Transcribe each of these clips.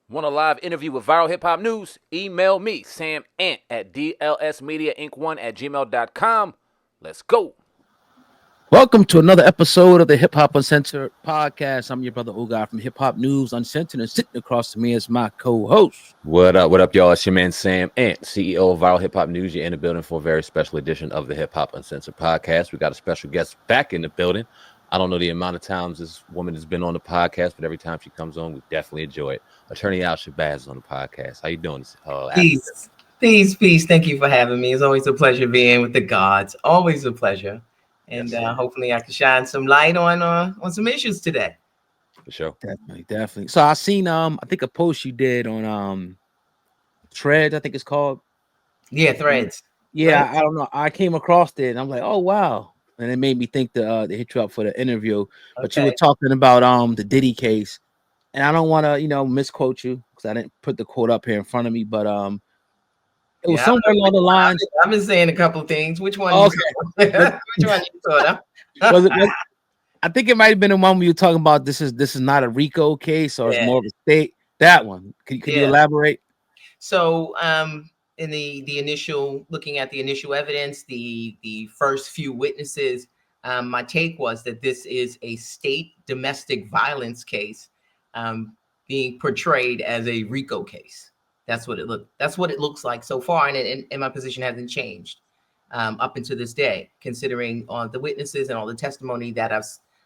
Want a live interview with Viral Hip Hop News? Email me, Sam Ant, at dlsmediainc1@gmail.com. Let's go. Welcome to another episode of the Hip Hop Uncensored podcast. I'm your brother Ogar from Hip Hop News Uncensored, and sitting across from me is my co-host. What up, y'all? It's your man Sam Ant, CEO of Viral Hip Hop News. You're in the building for a very special edition of the Hip Hop Uncensored podcast. We got a special guest back in the building. I don't know the amount of times this woman has been on the podcast, but every time she comes on, we definitely enjoy it. Attorney Al-Shabezz is on the podcast. How you doing? Peace. Thank you for having me. It's always a pleasure being with the gods. Always a pleasure. And hopefully I can shine some light on some issues today. For sure. Definitely. So I seen I think a post you did on Threads, I think it's called. Yeah, Threads. Yeah, right. I don't know. I came across it and I'm like, oh wow. And it made me think to hit you up for the interview. But you were talking about the Diddy case. And I don't want to, misquote you because I didn't put the quote up here in front of me, but it was somewhere along the lines. I've been saying a couple of things. Which one? Okay. Which one you thought of? I think it might have been the one where you were talking about this is not a RICO case or it's more of a state. That one. Could you elaborate? So in the initial, looking at the initial evidence, the first few witnesses, my take was that this is a state domestic violence case being portrayed as a RICO case. That's what it looks like so far, and my position hasn't changed up until this day, considering the witnesses and all the testimony that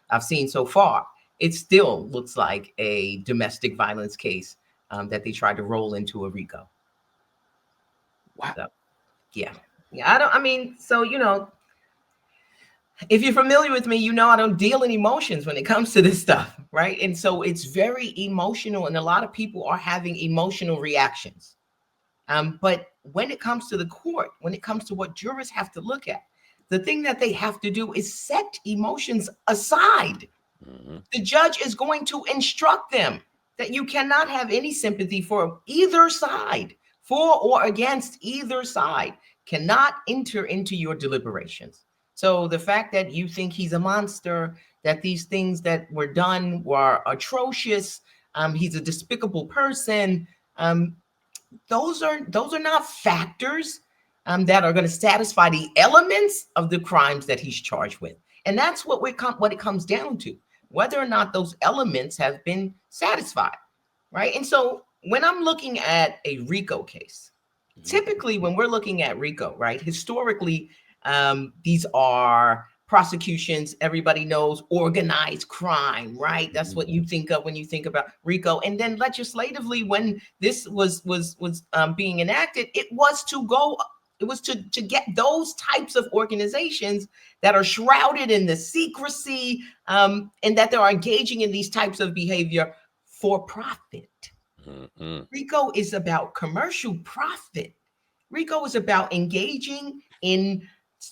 I've seen so far. It still looks like a domestic violence case that they tried to roll into a RICO. Wow. So, yeah. If you're familiar with me, I don't deal in emotions when it comes to this stuff, right? And so it's very emotional, and a lot of people are having emotional reactions. But when it comes to the court, when it comes to what jurors have to look at, the thing that they have to do is set emotions aside. Mm-hmm. The judge is going to instruct them that you cannot have any sympathy for either side, for or against either side, cannot enter into your deliberations. So the fact that you think he's a monster, that these things that were done were atrocious, he's a despicable person, those are not factors that are going to satisfy the elements of the crimes that he's charged with. And that's what it comes down to, whether or not those elements have been satisfied, right? And so when I'm looking at a RICO case, typically when we're looking at RICO, right, historically, these are prosecutions, everybody knows, organized crime, right? That's what you think of when you think about RICO. And then legislatively, when this was being enacted, it was to get those types of organizations that are shrouded in the secrecy and that they are engaging in these types of behavior for profit. Mm-hmm. RICO is about commercial profit. RICO is about engaging in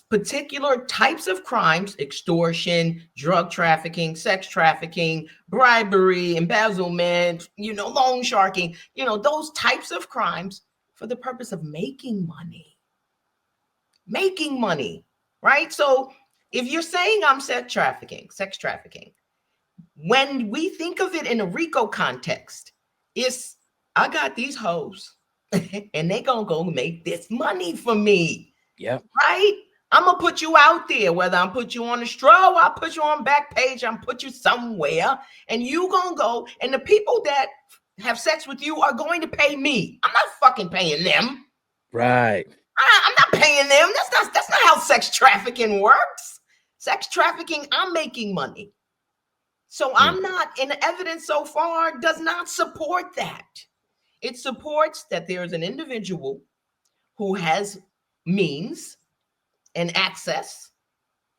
particular types of crimes: extortion, drug trafficking, sex trafficking, bribery, embezzlement, loan sharking, those types of crimes for the purpose of making money, right? So if you're saying I'm sex trafficking, when we think of it in a RICO context, it's, I got these hoes and they gonna go make this money for me. Yeah. Right? I'm gonna put you out there, whether I'm put you on the straw, I'll put you on Backpage, I'm put you somewhere, and you gonna go, and the people that have sex with you are going to pay me. I'm not fucking paying them. Right. I'm not paying them. That's not how sex trafficking works. Sex trafficking, I'm making money. So I'm not, and the evidence so far does not support that. It supports that there is an individual who has means and access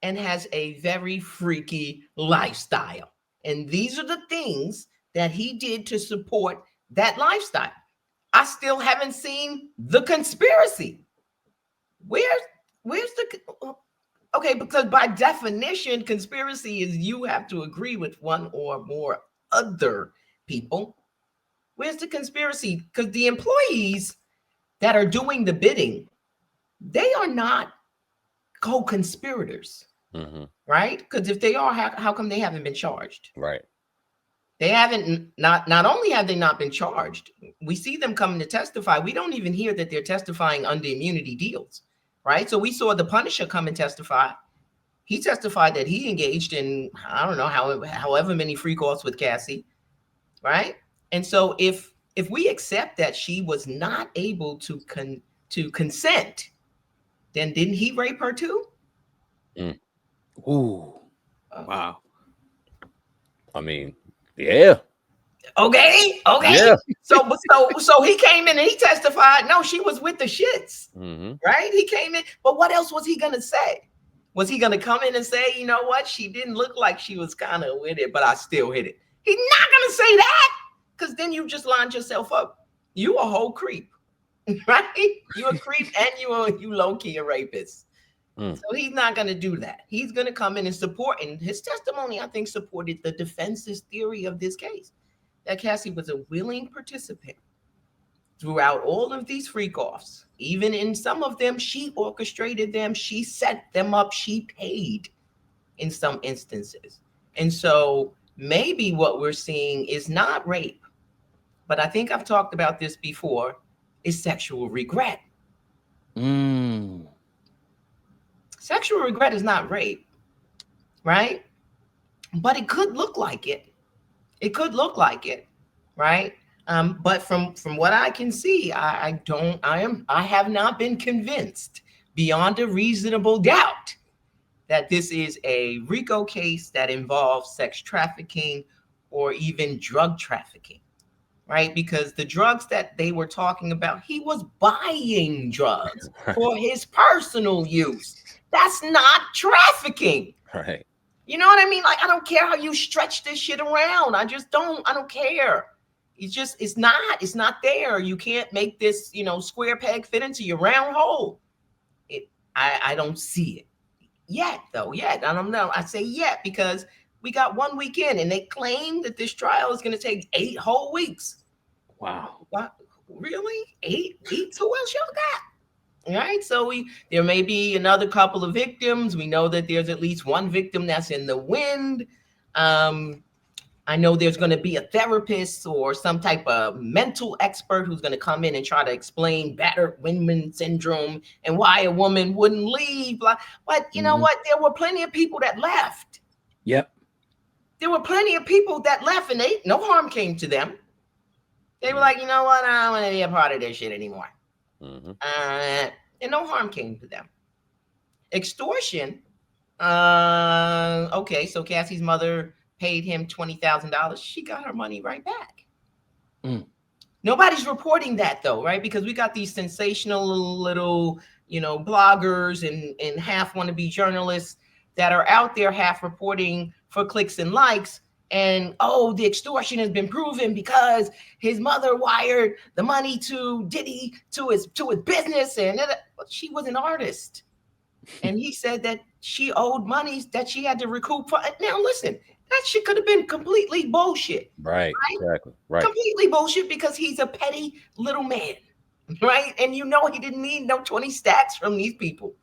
and has a very freaky lifestyle. And these are the things that he did to support that lifestyle. I still haven't seen the conspiracy. Where's the, okay, because by definition, conspiracy is you have to agree with one or more other people. Where's the conspiracy? Because the employees that are doing the bidding, they are not co-conspirators, right? Because if they are, how come they haven't been charged? Right. They haven't, not only have they not been charged, we see them coming to testify. We don't even hear that they're testifying under immunity deals, right? So we saw the Punisher come and testify. He testified that he engaged in, I don't know, however many freak-offs with Cassie, right? And so if we accept that she was not able to consent, then didn't he rape her too? Ooh, wow. I mean, yeah. Okay. Yeah. So he came in and he testified. No, she was with the shits, right? He came in, but what else was he gonna say? Was he gonna come in and say, you know what? She didn't look like she was kind of with it, but I still hit it. He's not gonna say that, because then you just lined yourself up. You a whole creep, right? You a creep and you low key a rapist. So he's not going to do that. He's going to come in and support, and his testimony, I think, supported the defense's theory of this case, that Cassie was a willing participant throughout all of these freak-offs. Even in some of them, she orchestrated them, she set them up, she paid in some instances. And so maybe what we're seeing is not rape, but I think I've talked about this before, is sexual regret. Sexual regret is not rape, right? But it could look like it. It could look like it, right? But from what I can see, I have not been convinced beyond a reasonable doubt that this is a RICO case that involves sex trafficking or even drug trafficking, right? Because the drugs that they were talking about, he was buying drugs for his personal use. That's not trafficking. Right. You know what I mean? Like, I don't care how you stretch this shit around. I don't care. It's not there. You can't make this, square peg fit into your round hole. I don't see it yet, though. Yet. I don't know. I say yet because we got 1 weekend and they claim that this trial is going to take 8 whole weeks. Wow. What? Really? 8? Who else y'all got? All right, so there may be another couple of victims. We know that there's at least one victim that's in the wind. I know there's going to be a therapist or some type of mental expert who's going to come in and try to explain battered women syndrome and why a woman wouldn't leave. But you know what? There were plenty of people that left. Yep. There were plenty of people that left and no harm came to them. They were like, you know what? I don't want to be a part of this shit anymore. And no harm came to them. Extortion. Okay, so Cassie's mother paid him $20,000. She got her money right back. Nobody's reporting that though, right? Because we got these sensational little, bloggers and half wannabe journalists that are out there half reporting for clicks and likes. And the extortion has been proven because his mother wired the money to Diddy to his business, and she was an artist. And he said that she owed money that she had to recoup. Now listen, that shit could have been completely bullshit. Right? Exactly. Right. Completely bullshit because he's a petty little man, right? And he didn't need no 20 stacks from these people,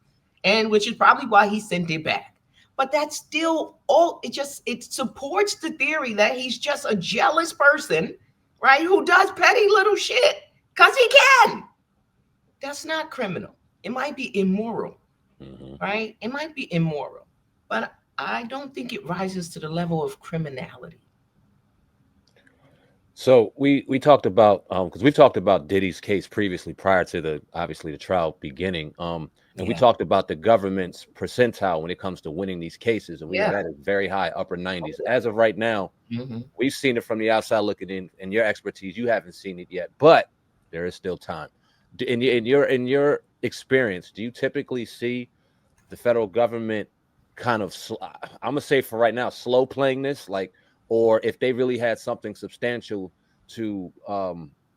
and which is probably why he sent it back. But that's still all. It supports the theory that he's just a jealous person, right? Who does petty little shit because he can. That's not criminal. It might be immoral, right? It might be immoral, but I don't think it rises to the level of criminality. So we talked about because we've talked about Diddy's case previously prior to the trial beginning. And we talked about the government's percentile when it comes to winning these cases, and we had a very high upper 90s. As of right now, we've seen it from the outside looking in, and your expertise, you haven't seen it yet, but there is still time. In your experience, do you typically see the federal government kind of, I'm gonna say for right now, slow playing this, or if they really had something substantial to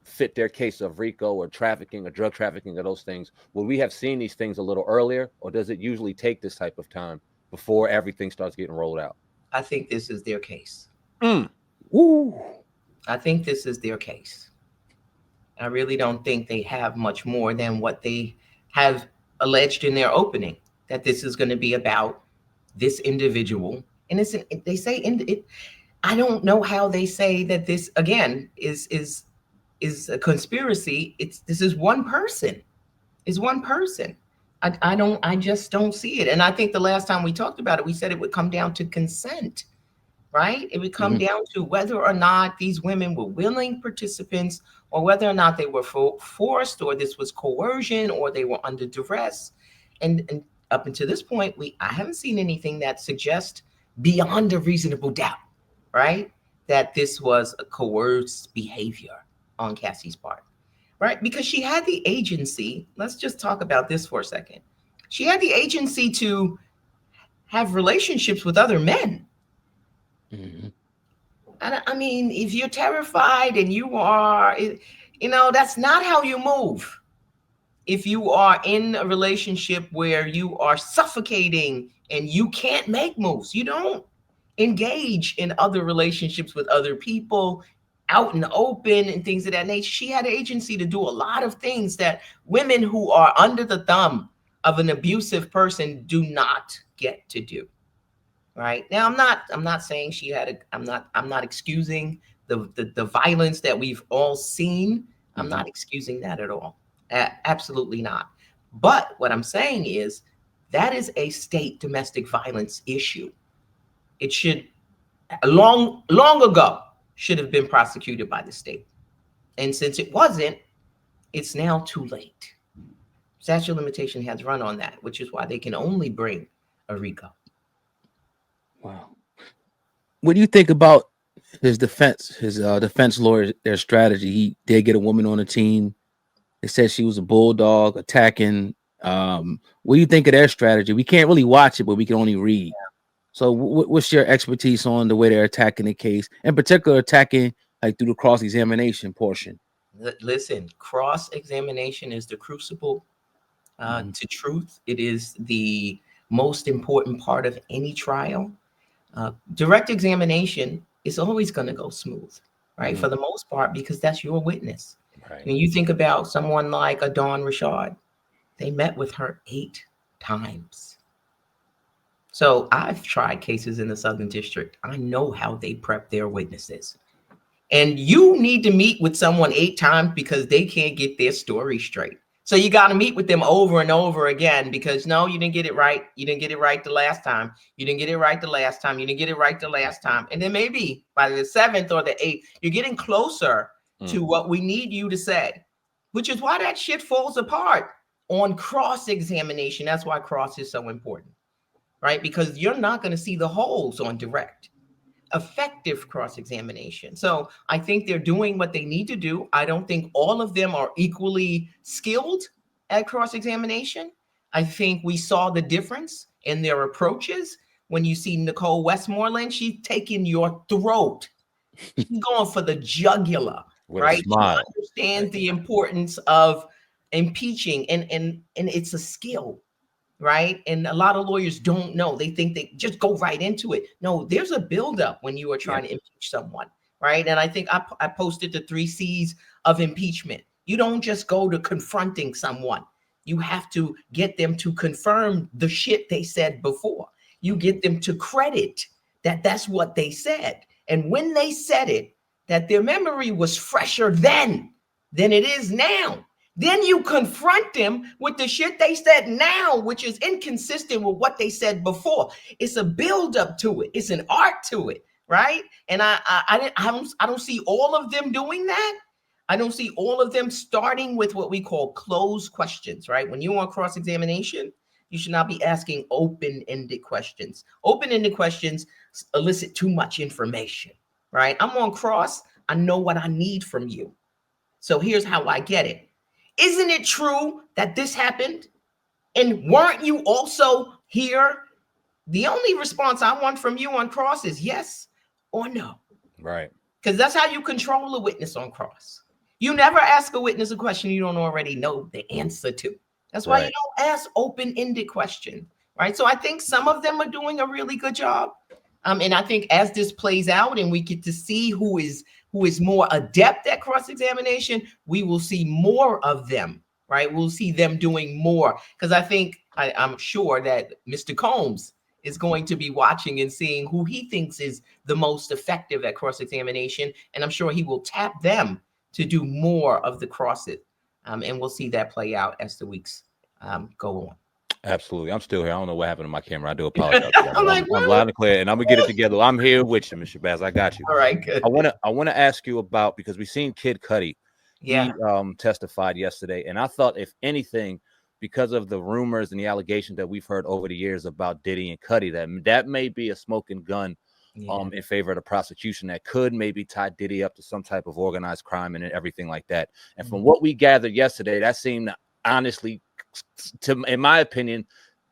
fit their case of RICO or trafficking or drug trafficking or those things, would we have seen these things a little earlier, or does it usually take this type of time before everything starts getting rolled out? I think this is their case. Woo. I think this is their case. I really don't think they have much more than what they have alleged in their opening, that this is going to be about this individual. And they say I don't know how they say that this again is a conspiracy. This is one person. Is one person. I just don't see it. And I think the last time we talked about it, we said it would come down to consent, right? It would come down to whether or not these women were willing participants, or whether or not they were forced, or this was coercion, or they were under duress. And up until this point, I haven't seen anything that suggests beyond a reasonable doubt, right, that this was a coerced behavior on Cassie's part, right? Because she had the agency. Let's just talk about this for a second. She had the agency to have relationships with other men. And I mean, if you're terrified and you are, that's not how you move. If you are in a relationship where you are suffocating and you can't make moves, you don't engage in other relationships with other people out in the open and things of that nature. She had agency to do a lot of things that women who are under the thumb of an abusive person do not get to do. Right now, I'm not saying she had I'm not excusing the violence that we've all seen. I'm not excusing that at all. Absolutely not. But what I'm saying is that is a state domestic violence issue. It should long ago should have been prosecuted by the state. And since it wasn't, it's now too late. Statute of limitation has run on that, which is why they can only bring a RICO. Wow. What do you think about his defense lawyer, their strategy? He did get a woman on the team. They said she was a bulldog attacking. What do you think of their strategy? We can't really watch it, but we can only read. So what's your expertise on the way they're attacking the case, in particular attacking like through the cross-examination portion? Listen, cross-examination is the crucible to truth. It is the most important part of any trial. Direct examination is always going to go smooth, right? For the most part, because that's your witness. Right. When you think about someone like a Dawn Rashad, they met with her 8 times. So I've tried cases in the Southern District. I know how they prep their witnesses. And you need to meet with someone 8 times because they can't get their story straight. So you got to meet with them over and over again because no, you didn't get it right. You didn't get it right the last time. You didn't get it right the last time. You didn't get it right the last time. And then maybe by the 7th or the 8th, you're getting closer to what we need you to say, which is why that shit falls apart on cross-examination. That's why cross is so important, right? Because you're not going to see the holes on direct. Effective cross-examination. So I think they're doing what they need to do. I don't think all of them are equally skilled at cross-examination. I think we saw the difference in their approaches. When you see Nicole Westmoreland, she's taking your throat. She's going for the jugular, right? She understands the importance of impeaching, and it's a skill. Right. And a lot of lawyers don't know. They think they just go right into it. No, there's a buildup when you are trying to impeach someone. Right. And I think I posted the 3 C's of impeachment. You don't just go to confronting someone. You have to get them to confirm the shit they said before. You get them to credit that that's what they said. And when they said it, that their memory was fresher then than it is now. Then you confront them with the shit they said now, which is inconsistent with what they said before. It's a buildup to it. It's an art to it, right? And I don't see all of them doing that. I don't see all of them starting with what we call closed questions, right? When you're on cross-examination, you should not be asking open-ended questions. Open-ended questions elicit too much information, right? I'm on cross. I know what I need from you. So here's how I get it. Isn't it true that this happened? And weren't you also here? The only response I want from you on cross is yes or no. Right. Because that's how you control a witness on cross. You never ask a witness a question you don't already know the answer to. That's why you don't ask open-ended questions, right? So I think some of them are doing a really good job. And I think as this plays out and we get to see who is more adept at cross-examination, we will see more of them, right? We'll see them doing more. Because I think, I'm sure that Mr. Combs is going to be watching and seeing who he thinks is the most effective at cross-examination. And I'm sure he will tap them to do more of the crosses. And we'll see that play out as the weeks go on. Absolutely. I'm still here. I don't know what happened to my camera. I do apologize. I'm like, I'm loud and clear, and I'm gonna get it together. I'm here with you, Mr. Shabezz. I got you. All right, good. I wanna ask you about, because we seen Kid Cudi. Yeah. He testified yesterday, and I thought, if anything, because of the rumors and the allegations that we've heard over the years about Diddy and Cudi, that may be a smoking gun in favor of the prosecution that could maybe tie Diddy up to some type of organized crime and everything like that. And from what we gathered yesterday, that seemed, honestly, in my opinion,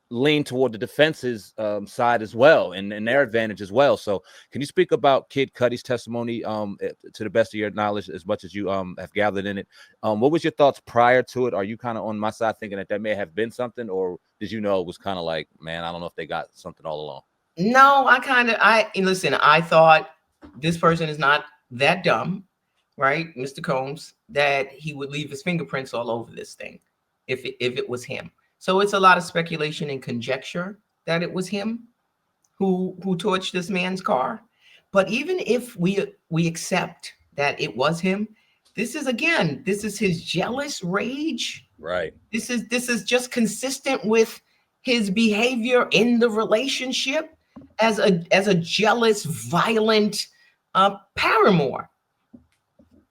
lean toward the defense's side as well, and their advantage as well. So can you speak about Kid Cudi's testimony to the best of your knowledge, as much as you have gathered in it? What was your thoughts prior to it? Are you kind of on my side thinking that may have been something, or did you know it was kind of like, man, I don't know if they got something all along? No, listen, I thought this person is not that dumb, right, Mr. Combs, that he would leave his fingerprints all over this thing if it was him. So it's a lot of speculation and conjecture that it was him who torched this man's car. But even if we accept that it was him, this is his jealous rage. Right. This is just consistent with his behavior in the relationship as a jealous, violent paramour.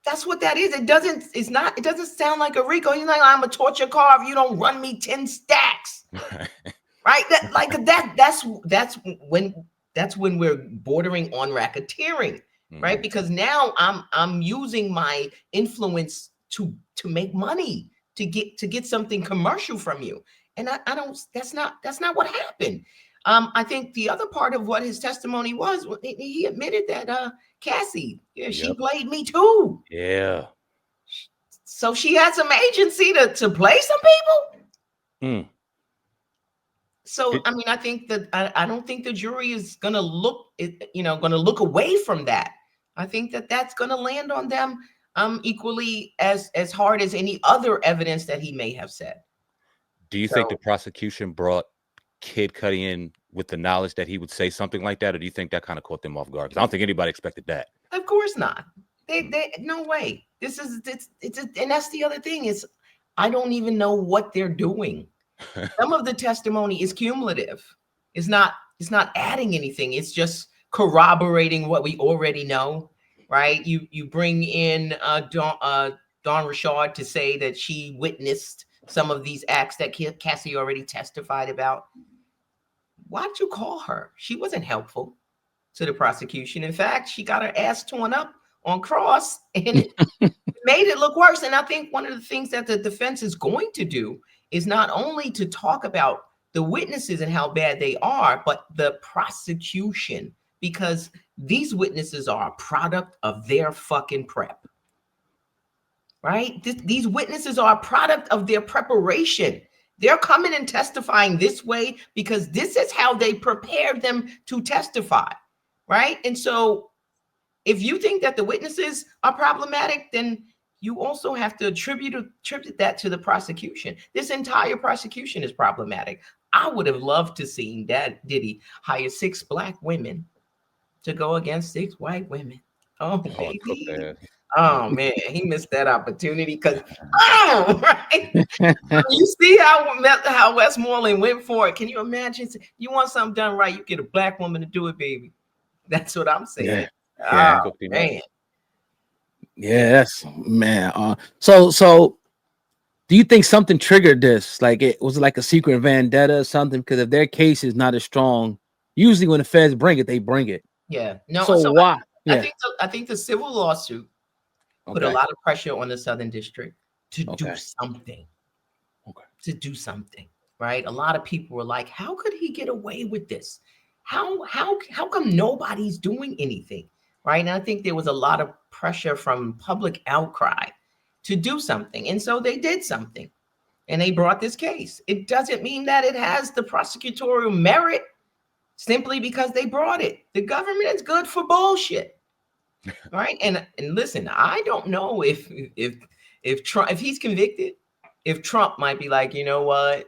That's what that is. It doesn't sound like a RICO. You're like, I'm gonna torch your car if you don't run me 10 stacks. Right? That's when we're bordering on racketeering, right? Because now I'm using my influence to make money, to get something commercial from you. And I don't, that's not what happened. I think the other part of what his testimony was, he admitted that Cassie, she played me too. Yeah. So she had some agency to play some people. So I mean, I think that I don't think the jury is gonna look away from that. I think that that's gonna land on them equally as hard as any other evidence that he may have said. Do you think the prosecution brought Kid Cudi in with the knowledge that he would say something like that, or do you think that kind of caught them off guard? Because I don't think anybody expected that. Of course not. They no way. It's and that's the other thing is, I don't even know what they're doing. Some of the testimony is cumulative. It's not adding anything. It's just corroborating what we already know, right? You bring in Dawn Richard to say that she witnessed some of these acts that Cassie already testified about. Why'd you call her? She wasn't helpful to the prosecution. In fact, she got her ass torn up on cross and made it look worse. And I think one of the things that the defense is going to do is not only to talk about the witnesses and how bad they are, but the prosecution, because these witnesses are a product of their fucking prep. Right? These witnesses are a product of their preparation. They're coming and testifying this way because this is how they prepared them to testify, right? And so if you think that the witnesses are problematic, then you also have to attribute that to the prosecution. This entire prosecution is problematic. I would have loved to see that Diddy hire 6 black women to go against 6 white women. Oh, baby. Oh man, he missed that opportunity because right. You see how Westmoreland went for it. Can you imagine? You want something done right, you get a black woman to do it, baby. That's what I'm saying. Yeah. Oh, man. Yeah, that's man. So do you think something triggered this? Like it was like a secret vendetta or something? Because if their case is not as strong, usually when the feds bring it, they bring it. Yeah. No. So why? I think the civil lawsuit put a lot of pressure on the Southern District to do something. To do something, right? A lot of people were like, "How could he get away with this? How come nobody's doing anything?" Right? And I think there was a lot of pressure from public outcry to do something, and so they did something, and they brought this case. It doesn't mean that it has the prosecutorial merit simply because they brought it. The government is good for bullshit. Right. And listen, I don't know if Trump, if he's convicted, if Trump might be like, you know what?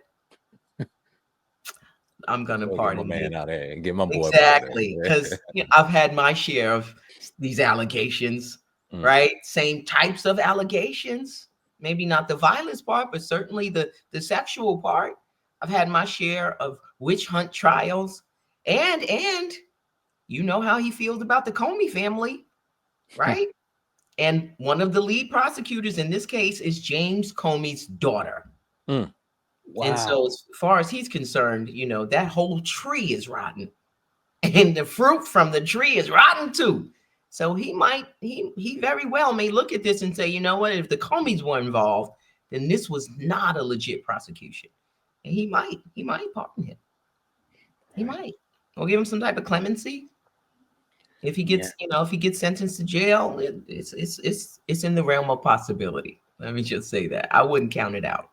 I'm gonna Get my pardon man you. out there and get my boy Exactly, out because I've had my share of these allegations, Mm. right? Same types of allegations, maybe not the violence part, but certainly the sexual part. I've had my share of witch hunt trials, and you know how he feels about the Comey family, right? And one of the lead prosecutors in this case is James Comey's daughter. Mm. Wow. And so as far as he's concerned, you know, that whole tree is rotten. And the fruit from the tree is rotten too. So he very well may look at this and say, you know what, if the Comeys were involved, then this was not a legit prosecution. And he might pardon him. He might. Or give him some type of clemency. If he gets, you know, if he gets sentenced to jail, it's in the realm of possibility. Let me just say that. I wouldn't count it out.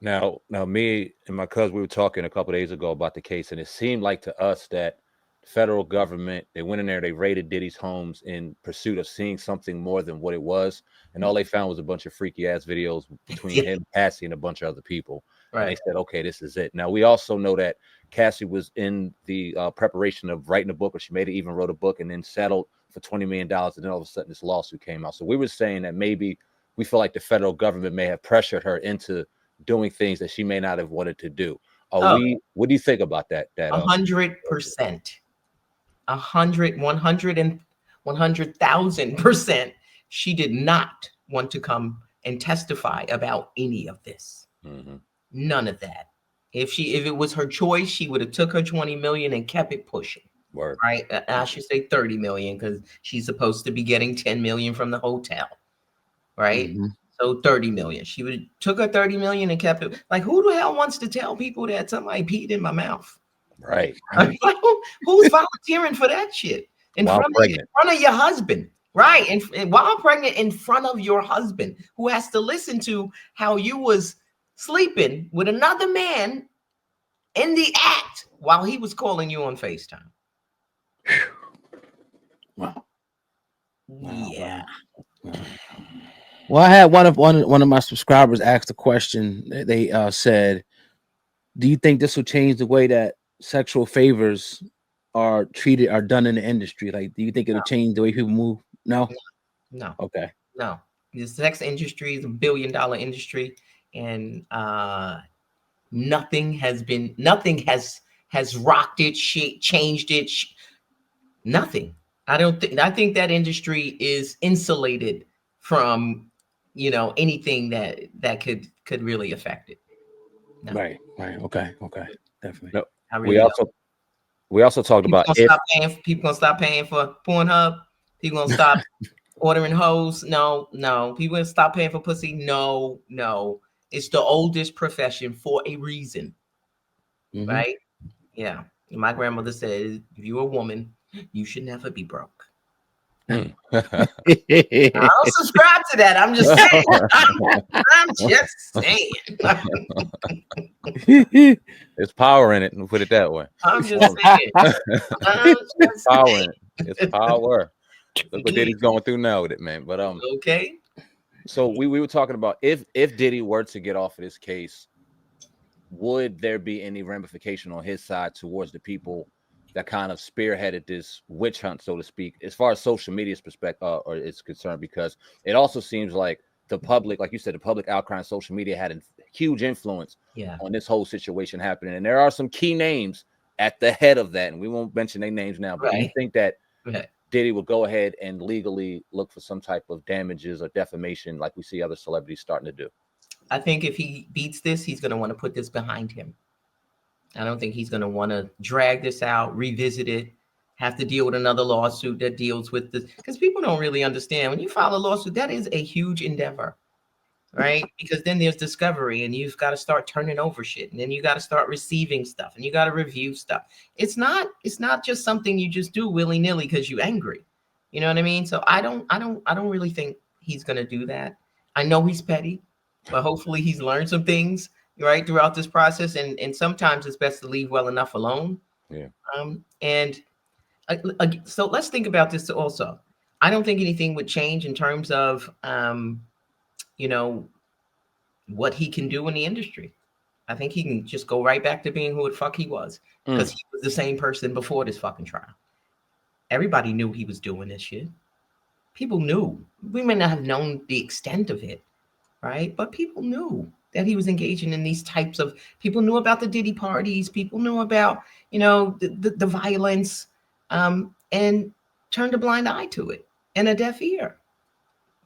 Now, me and my cousin, we were talking a couple of days ago about the case, and it seemed like to us that the federal government, they went in there, they raided Diddy's homes in pursuit of seeing something more than what it was, and all they found was a bunch of freaky ass videos between him, Cassie, and a bunch of other people. Right. And they said, okay, this is it. Now, we also know that Cassie was in the preparation of writing a book, or she even wrote a book and then settled for $20 million, and then all of a sudden this lawsuit came out. So we were saying that maybe we feel like the federal government may have pressured her into doing things that she may not have wanted to do. What do you think about that? 100%, 100,000%. She did not want to come and testify about any of this. Mm-hmm. None of that. If it was her choice, she would have took her 20 million and kept it pushing. Word. Right? I should say 30 million because she's supposed to be getting 10 million from the hotel. Right? Mm-hmm. So 30 million. She would took her 30 million and kept it. Like, who the hell wants to tell people that somebody peed in my mouth? Right. Like, who's volunteering for that shit in front of your husband? Right. And while pregnant, in front of your husband, who has to listen to how you was sleeping with another man in the act while he was calling you on FaceTime. Wow. Yeah. Wow. Well, I had one of my subscribers asked a question. They said, "Do you think this will change the way that sexual favors are done in the industry? Like, do you think it'll change the way people move?" No. Okay. No. The sex industry is $1 billion industry, and nothing has rocked it, changed it. Nothing. I think that industry is insulated from, you know, anything that could really affect it. No. Right. Okay. Definitely. No, we also talked about people gonna stop paying for Pornhub. People gonna stop ordering hoes. No. People gonna stop paying for pussy. No. It's the oldest profession for a reason. Mm-hmm. Right? Yeah. My grandmother said, if you're a woman, you should never be broke. I don't subscribe to that. I'm just saying. There's power in it. We'll put it that way. I'm just saying. There's power in it. It's power. Look what Diddy's going through now with it, man. But okay. So we were talking about if Diddy were to get off of this case, would there be any ramification on his side towards the people that kind of spearheaded this witch hunt, so to speak, as far as social media's perspective or is concerned? Because it also seems like the public, like you said, the public outcry on social media had a huge influence on this whole situation happening. And there are some key names at the head of that, and we won't mention their names now, but do you think that Diddy will go ahead and legally look for some type of damages or defamation like we see other celebrities starting to do? I think if he beats this, he's going to want to put this behind him. I don't think he's going to want to drag this out, revisit it, have to deal with another lawsuit that deals with this. Because people don't really understand. When you file a lawsuit, that is a huge endeavor, right? Because then there's discovery, and you've got to start turning over shit, and then you got to start receiving stuff, and you got to review stuff. It's not just something you just do willy-nilly because you're angry. You know what I mean? So I don't really think he's going to do that. I know he's petty, but hopefully he's learned some things right throughout this process, and sometimes it's best to leave well enough alone. So let's think about this also. I don't think anything would change in terms of you know, what he can do in the industry. I think he can just go right back to being who the fuck he was, because he was the same person before this fucking trial. Everybody knew he was doing this shit. People knew. We may not have known the extent of it, right? But people knew that he was engaging in these types of. People knew about the Diddy parties. People knew about, the violence, and turned a blind eye to it and a deaf ear.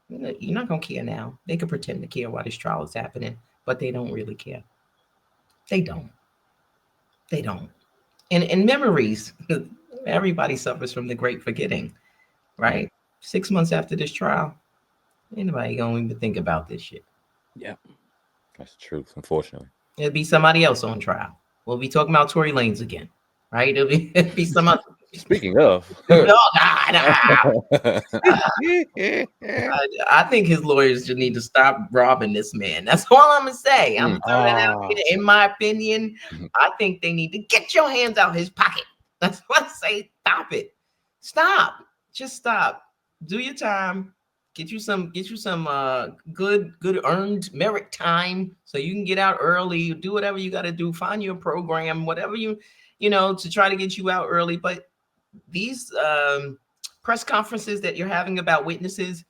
You're not gonna care now. They could pretend to care while this trial is happening, but they don't really care. They don't. They don't. And memories. Everybody suffers from the great forgetting, right? 6 months after this trial, anybody gonna even think about this shit. Yeah, that's the truth, unfortunately. It'll be somebody else on trial. We'll be talking about Tory Lanez again, right? It'll be some other. Speaking of, I think his lawyers should need to stop robbing this man. That's all I'm gonna say. I'm throwing it out here. In my opinion, I think they need to get your hands out his pocket. That's what I say. Stop it. Stop. Just stop. Do your time. Get you some good earned merit time so you can get out early. Do whatever you got to do. Find your program, whatever you to try to get you out early. But these press conferences that you're having about witnesses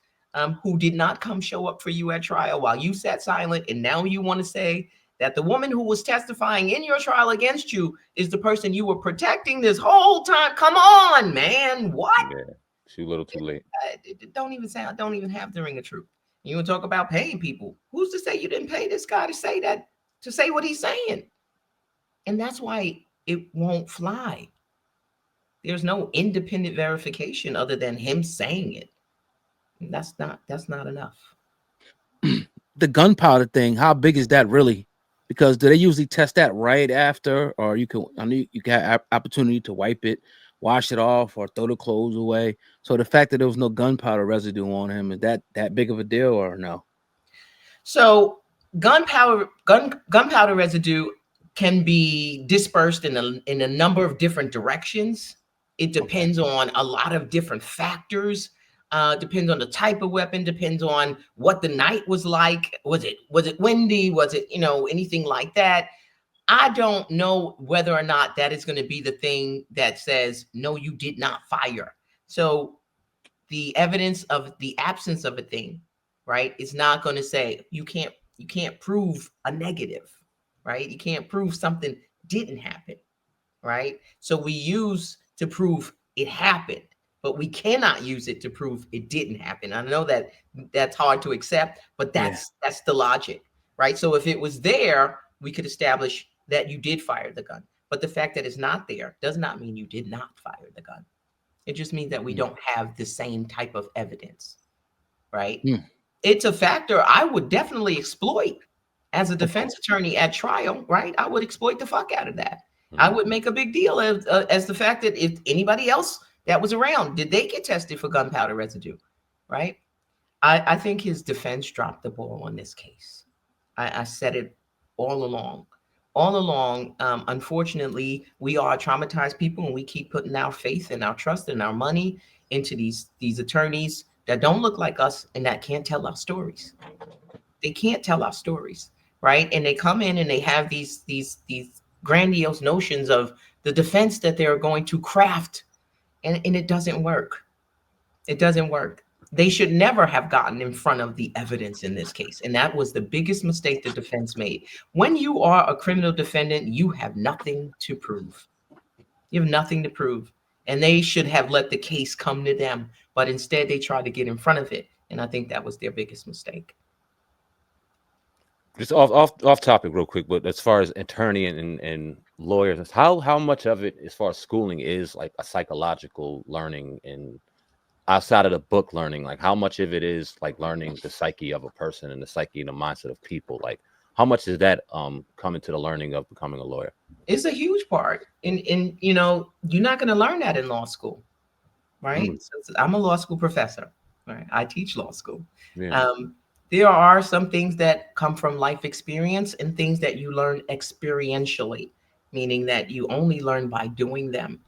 who did not come show up for you at trial while you sat silent, and now you want to say that the woman who was testifying in your trial against you is the person you were protecting this whole time. Come on, man. What? Yeah, too little, too late. Don't even have the ring of truth. You want to talk about paying people? Who's to say you didn't pay this guy to say that, to say what he's saying? And that's why it won't fly. There's no independent verification other than him saying it. And that's not enough. The gunpowder thing, how big is that really? Because do they usually test that right after, or you can have opportunity to wipe it, wash it off, or throw the clothes away? So the fact that there was no gunpowder residue on him, is that big of a deal or no? So gunpowder residue can be dispersed in a number of different directions. It depends on a lot of different factors. Depends on the type of weapon, depends on what the night was like. Was it windy? Was it, anything like that? I don't know whether or not that is going to be the thing that says, no, you did not fire. So the evidence of the absence of a thing, right, is not going to say you can't prove a negative, right? You can't prove something didn't happen, right? So we use to prove it happened, but we cannot use it to prove it didn't happen. I know that that's hard to accept, but that's the logic, right? So if it was there, we could establish that you did fire the gun. But the fact that it's not there does not mean you did not fire the gun. It just means that we don't have the same type of evidence, right? It's a factor I would definitely exploit as a defense attorney at trial, right? I would exploit the fuck out of that. I would make a big deal as the fact that if anybody else that was around, did they get tested for gunpowder residue, right? I think his defense dropped the ball on this case. I said it all along. Unfortunately, we are traumatized people, and we keep putting our faith and our trust and our money into these attorneys that don't look like us and that can't tell our stories. They can't tell our stories, right? And they come in and they have these grandiose notions of the defense that they're going to craft, and it doesn't work. It doesn't work. They should never have gotten in front of the evidence in this case. And that was the biggest mistake the defense made. When you are a criminal defendant, you have nothing to prove. You have nothing to prove. And they should have let the case come to them. But instead, they tried to get in front of it. And I think that was their biggest mistake. Just off topic real quick, but as far as attorney and lawyers, how much of it as far as schooling is like a psychological learning and outside of the book learning, like how much of it is like learning the psyche of a person and the psyche and the mindset of people? Like how much is that coming to the learning of becoming a lawyer? It's a huge part. And you're not going to learn that in law school, right? So I'm a law school professor, right? I teach law school. Yeah. There are some things that come from life experience and things that you learn experientially, meaning that you only learn by doing them,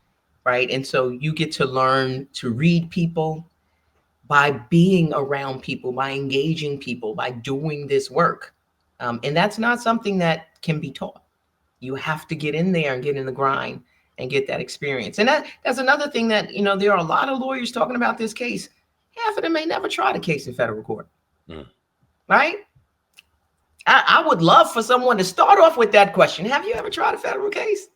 right? And so you get to learn to read people by being around people, by engaging people, by doing this work. And that's not something that can be taught. You have to get in there and get in the grind and get that experience. And that's another thing that, there are a lot of lawyers talking about this case. Half of them may never try the case in federal court. Right? I would love for someone to start off with that question. Have you ever tried a federal case?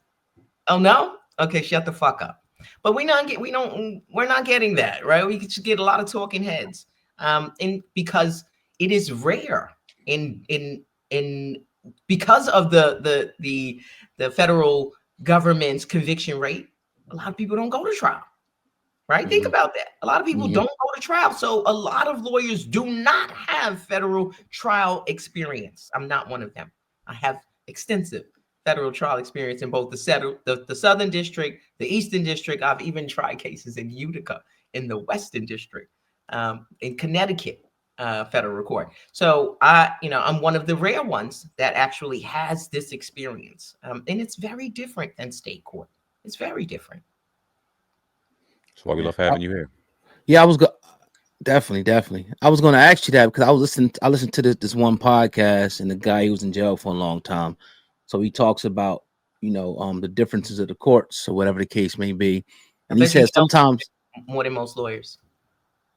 Oh, no? Okay, shut the fuck up. But we're not getting that, right? We just get a lot of talking heads. And because it is rare because of the federal government's conviction rate, a lot of people don't go to trial, right? Think about that. A lot of people don't go to trial. So a lot of lawyers do not have federal trial experience. I'm not one of them. I have extensive federal trial experience in both the Southern District, the Eastern District. I've even tried cases in Utica, in the Western District, in Connecticut. Federal court. So I'm one of the rare ones that actually has this experience. And it's very different than state court. It's very different. That's why we love having you here. Yeah, definitely. I was going to ask you that because I listened to this one podcast, and the guy who was in jail for a long time. So he talks about, the differences of the courts or whatever the case may be. And he says sometimes more than most lawyers.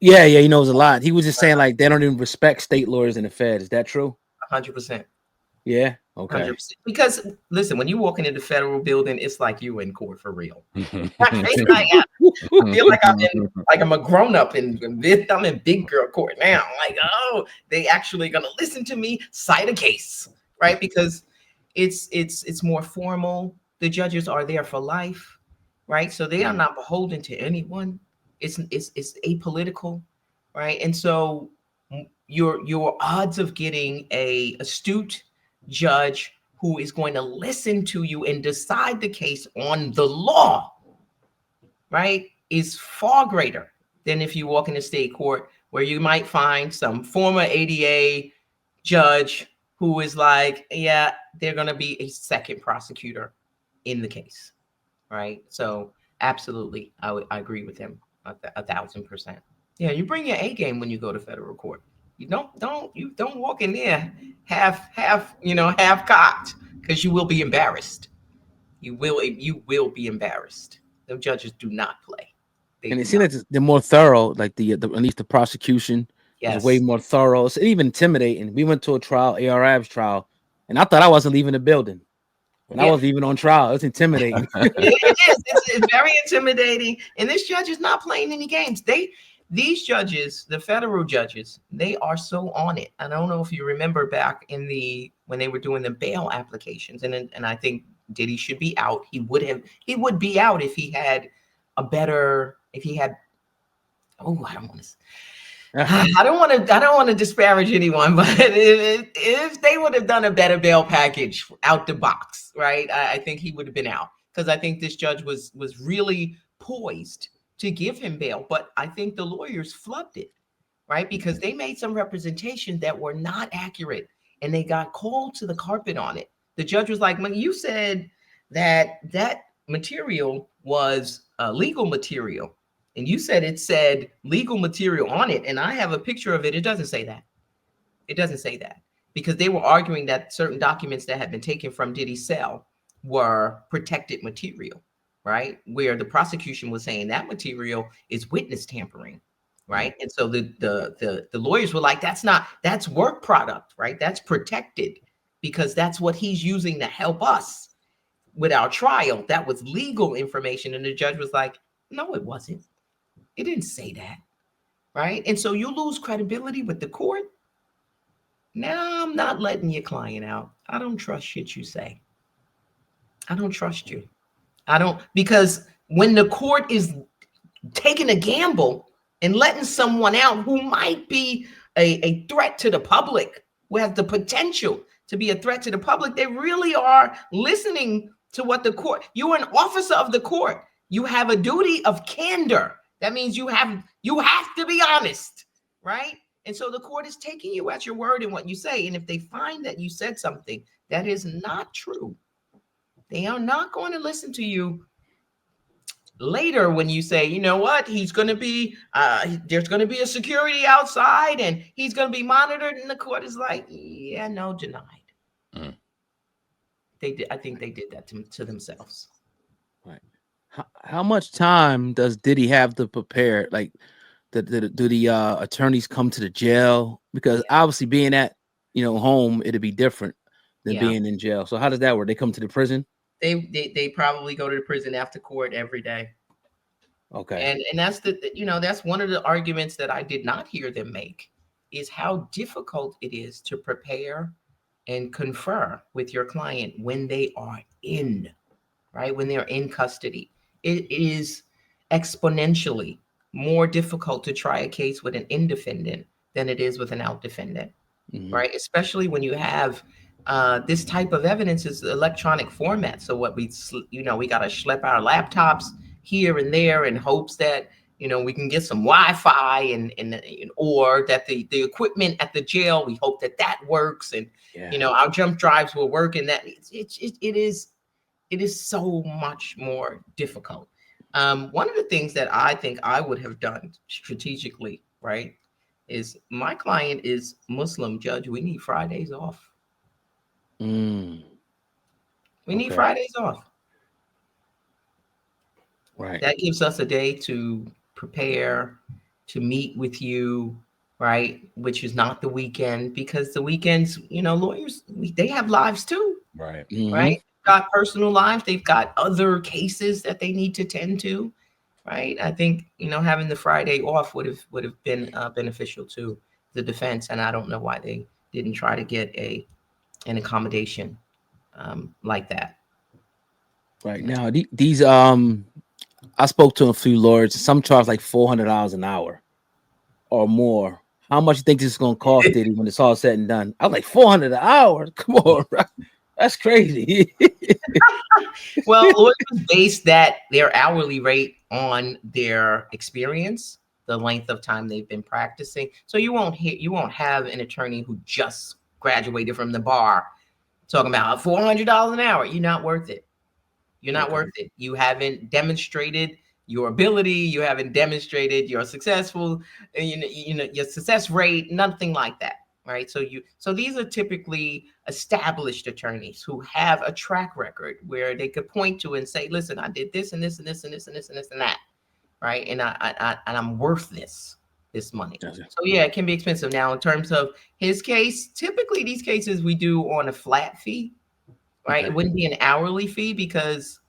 Yeah, he knows a lot. He was just saying like they don't even respect state lawyers in the Fed. Is that true? 100%. Yeah. Okay. 100%. Because listen, when you walk into the federal building, it's like you in court for real. I feel like I'm a grown up and I'm in big girl court now. Like, oh, they actually gonna listen to me cite a case, right? Because it's more formal. The judges are there for life, right? So they are not beholden to anyone. It's apolitical, right? And so your odds of getting a astute judge who is going to listen to you and decide the case on the law, right, is far greater than if you walk into state court where you might find some former ADA judge who is like, yeah, they're going to be a second prosecutor in the case, right? So absolutely, I agree with him 1,000%. Yeah, you bring your A game when you go to federal court. You don't walk in there half cocked, because you will be embarrassed. You will be embarrassed. The judges do not play. And it seems like they're more thorough. Like the at least the prosecution is way more thorough. It's even intimidating. We went to a trial, ARAB's trial, and I thought I wasn't leaving the building. And I wasn't even on trial. It's intimidating. It is. It's very intimidating. And this judge is not playing any games. These judges, the federal judges, they are so on it. I don't know if you remember back when they were doing the bail applications, and I think Diddy should be out. He would be out if he had I don't want to disparage anyone, but if they would have done a better bail package out the box, right? I think he would have been out, because I think this judge was really poised to give him bail, but I think the lawyers flubbed it, right? Because they made some representations that were not accurate, and they got called to the carpet on it. The judge was like, "You said that material was legal material. And you said it said legal material on it, and I have a picture of it. It doesn't say that. It doesn't say that, because they were arguing that certain documents that had been taken from Diddy's cell were protected material, right? Where the prosecution was saying that material is witness tampering, right? And so the lawyers were like, that's work product, right? That's protected because that's what he's using to help us with our trial. That was legal information. And the judge was like, no, it wasn't. It didn't say that, right? And so you lose credibility with the court. Now I'm not letting your client out. I don't trust shit you say. I don't trust you. Because when the court is taking a gamble and letting someone out who might be a threat to the public, who has the potential to be a threat to the public, they really are listening to what the court, you're an officer of the court. You have a duty of candor. That means you have to be honest, right? And so the court is taking you at your word in what you say. And if they find that you said something that is not true, they are not going to listen to you later, when you say, you know what, he's going to be, there's going to be a security outside and he's going to be monitored, and the court is like, yeah, no, denied. Mm. They did. I think they did that to themselves. Right. How much time does Diddy have to prepare? Like, do the attorneys come to the jail? Because obviously being at, home, it'd be different than being in jail. So how does that work? They come to the prison? They probably go to the prison after court every day. Okay. And that's that's one of the arguments that I did not hear them make, is how difficult it is to prepare and confer with your client when they are in, right? When they're in custody. It is exponentially more difficult to try a case with an in defendant than it is with an out defendant, right? Especially when you have this type of evidence is electronic format. So what we got to schlep our laptops here and there in hopes that we can get some Wi-Fi and or that the equipment at the jail, we hope that works, and our jump drives will work, and that it is so much more difficult. One of the things that I think I would have done strategically, right, is my client is Muslim, Judge. We need Fridays off. We need Fridays off. Right. That gives us a day to prepare, to meet with you, right? Which is not the weekend, because the weekends, lawyers, they have lives too. Right. Right. Got personal lives. They've got other cases that they need to tend to. Right. I think, having the Friday off would have been beneficial to the defense. And I don't know why they didn't try to get an accommodation like that. Right. Now, these I spoke to a few lawyers. Some charge like $400 an hour or more. How much you think this is going to cost, Diddy, when it's all said and done? I was like, $400 an hour? Come on, bro. That's crazy. Well, lawyers base their hourly rate on their experience, the length of time they've been practicing. So you won't have an attorney who just graduated from the bar talking about $400 an hour. You're not worth it. You're not worth it. You haven't demonstrated your ability. You haven't demonstrated your successful, your success rate, nothing like that. Right. So these are typically established attorneys who have a track record where they could point to and say, listen, I did this and this and this and this and this and this and that. Right. And I'm worth this money. So yeah, it can be expensive. Now, in terms of his case, typically these cases we do on a flat fee. Right. It wouldn't be an hourly fee, because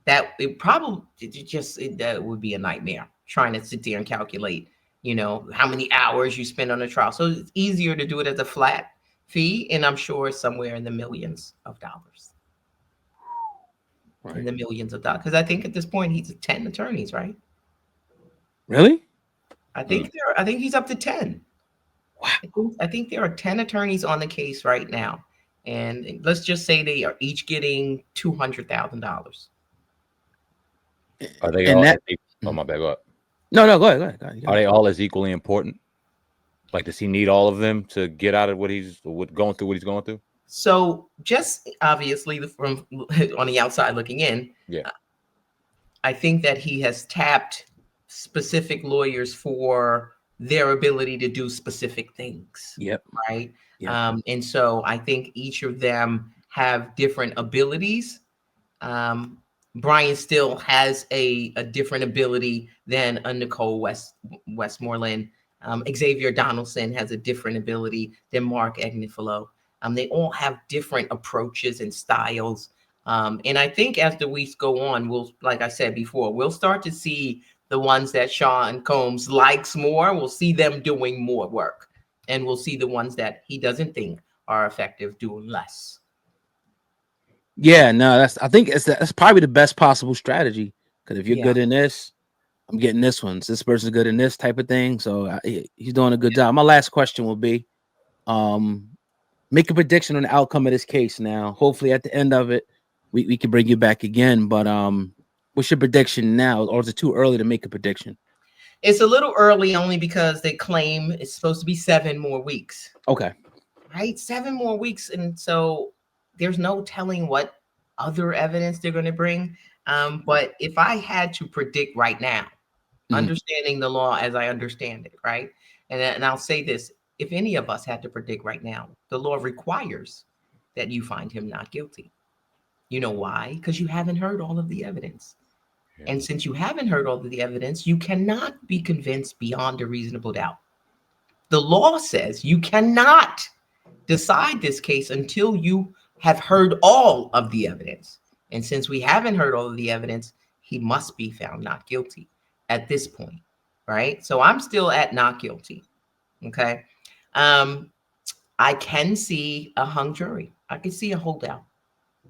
that would be a nightmare trying to sit there and calculate, how many hours you spend on a trial. So it's easier to do it as a flat fee. And I'm sure somewhere in the millions of dollars. Right. In the millions of dollars. Because I think at this point he's 10 attorneys, right? Really? I think he's up to 10. Wow. I think there are 10 attorneys on the case right now. And let's just say they are each getting $200,000. Are they all? Oh, my bad. Go up. No, go ahead. Are they all as equally important? Like, does he need all of them to get out of what he's going through? So, just obviously from on the outside looking in, I think that he has tapped specific lawyers for their ability to do specific things. Yep. Right. Yep. And so I think each of them have different abilities. Brian still has a different ability than a Nicole Westmoreland. Xavier Donaldson has a different ability than Mark Agnifilo. They all have different approaches and styles. And I think as the weeks go on, like I said before, we'll start to see the ones that Sean Combs likes more. We'll see them doing more work, and we'll see the ones that he doesn't think are effective doing less. Yeah, no, I think that's probably the best possible strategy. Because if you're good in this, I'm getting this one. So this person's good in this type of thing. So he's doing a good job. My last question will be, make a prediction on the outcome of this case. Now, hopefully at the end of it, we can bring you back again. But what's your prediction now? Or is it too early to make a prediction? It's a little early, only because they claim it's supposed to be 7 more weeks. Okay. Right? 7 more weeks. And so there's no telling what other evidence they're going to bring. But if I had to predict right now, understanding the law as I understand it, right? And I'll say this, if any of us had to predict right now, the law requires that you find him not guilty. You know why? Because you haven't heard all of the evidence. Yeah. And since you haven't heard all of the evidence, you cannot be convinced beyond a reasonable doubt. The law says you cannot decide this case until you have heard all of the evidence. And since we haven't heard all of the evidence, he must be found not guilty at this point, right? So I'm still at not guilty, okay? I can see a hung jury. I could see a holdout.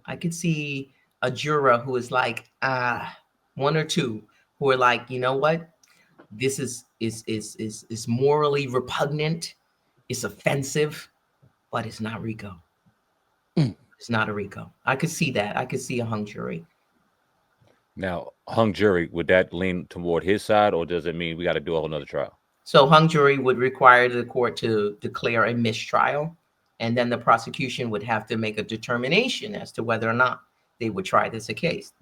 I could see a juror who is like, one or two who are like, you know what? This is morally repugnant. It's offensive, but it's not RICO. It's not a RICO. I could see that. I could see a hung jury. Now, hung jury, would that lean toward his side, or does it mean we got to do a whole nother trial? So hung jury would require the court to declare a mistrial, and then the prosecution would have to make a determination as to whether or not they would try this case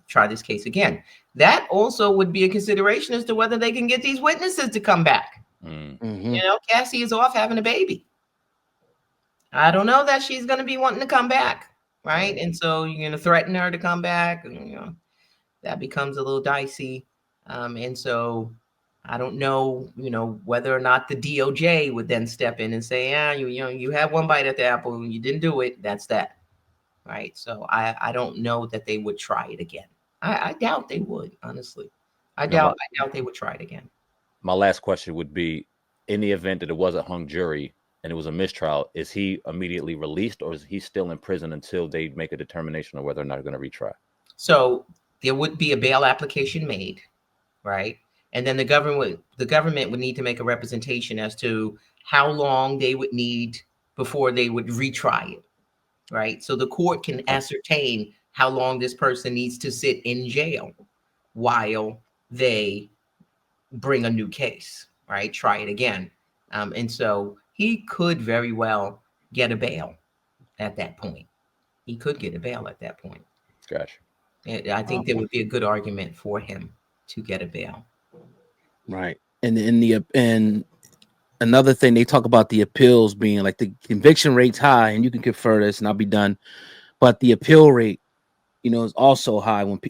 again. That also would be a consideration as to whether they can get these witnesses to come back. You know, Cassie is off having a baby. I don't know that she's going to be wanting to come back, right? And so you're going to threaten her to come back, and you know, that becomes a little dicey. And so I don't know, you know, whether or not the DOJ would then step in and say, yeah, you had one bite at the apple and you didn't do it. That's that. Right. So I don't know that they would try it again. I doubt they would, honestly. I doubt they would try it again. My last question would be, in the event that it was a hung jury and it was a mistrial, is he immediately released, or is he still in prison until they make a determination of whether or not they're going to retry? So there would be a bail application made, right? And then the government would need to make a representation as to how long they would need before they would retry it, right? So the court can ascertain how long this person needs to sit in jail while they bring a new case, right? Try it again. And so he could very well get a bail at that point. He could get a bail at that point. Gotcha. I think there would be a good argument for him to get a bail. Right. And another thing, they talk about the appeals being like the conviction rate's high, and you can confer this and I'll be done. But the appeal rate, you know, is also high when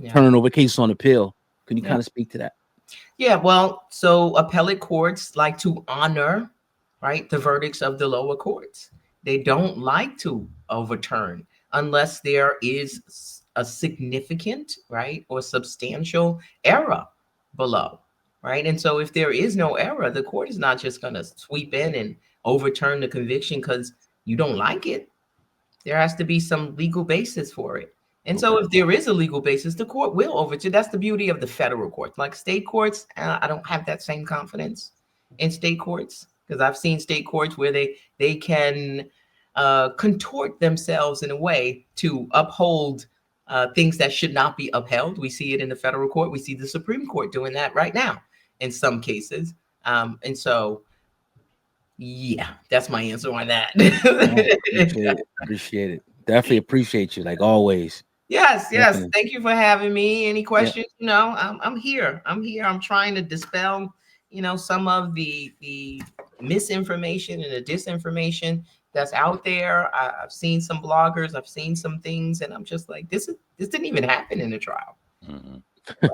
turning over cases on appeal. Can you kind of speak to that? Yeah, well, so appellate courts like to honor, right, the verdicts of the lower courts. They don't like to overturn unless there is a significant, right, or substantial error below, right? And so if there is no error, the court is not just going to sweep in and overturn the conviction because you don't like it. There has to be some legal basis for it. And so if there is a legal basis, the court will overturn. That's the beauty of the federal courts. Like state courts, I don't have that same confidence in state courts, because I've seen state courts where they can contort themselves in a way to uphold things that should not be upheld. We see it in the federal court. We see the Supreme Court doing that right now in some cases. And so, yeah, that's my answer on that. Appreciate it. Definitely appreciate you, like always. Yes. Definitely. Thank you for having me. Any questions? Yeah. You know, I'm here. I'm trying to dispel, you know, some of the misinformation and the disinformation that's out there. I've seen some bloggers, I've seen some things, and I'm just like, this didn't even happen in the trial,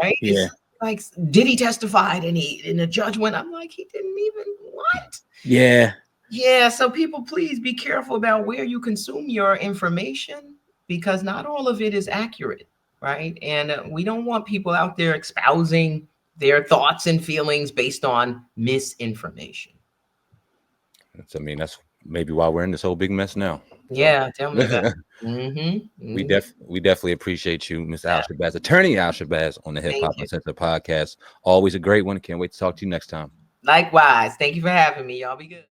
right? Yeah. It's like Diddy testified, and the judge went. I'm like, he didn't even what? Yeah. So people, please be careful about where you consume your information, because not all of it is accurate, right? And we don't want people out there espousing their thoughts and feelings based on misinformation. That's maybe why we're in this whole big mess now. Yeah, tell me that. We definitely appreciate you, Mr. Al-Shabezz, attorney Al-Shabezz, on the Hip Hop Uncensored podcast. Always a great one. Can't wait to talk to you next time. Likewise. Thank you for having me. Y'all be good.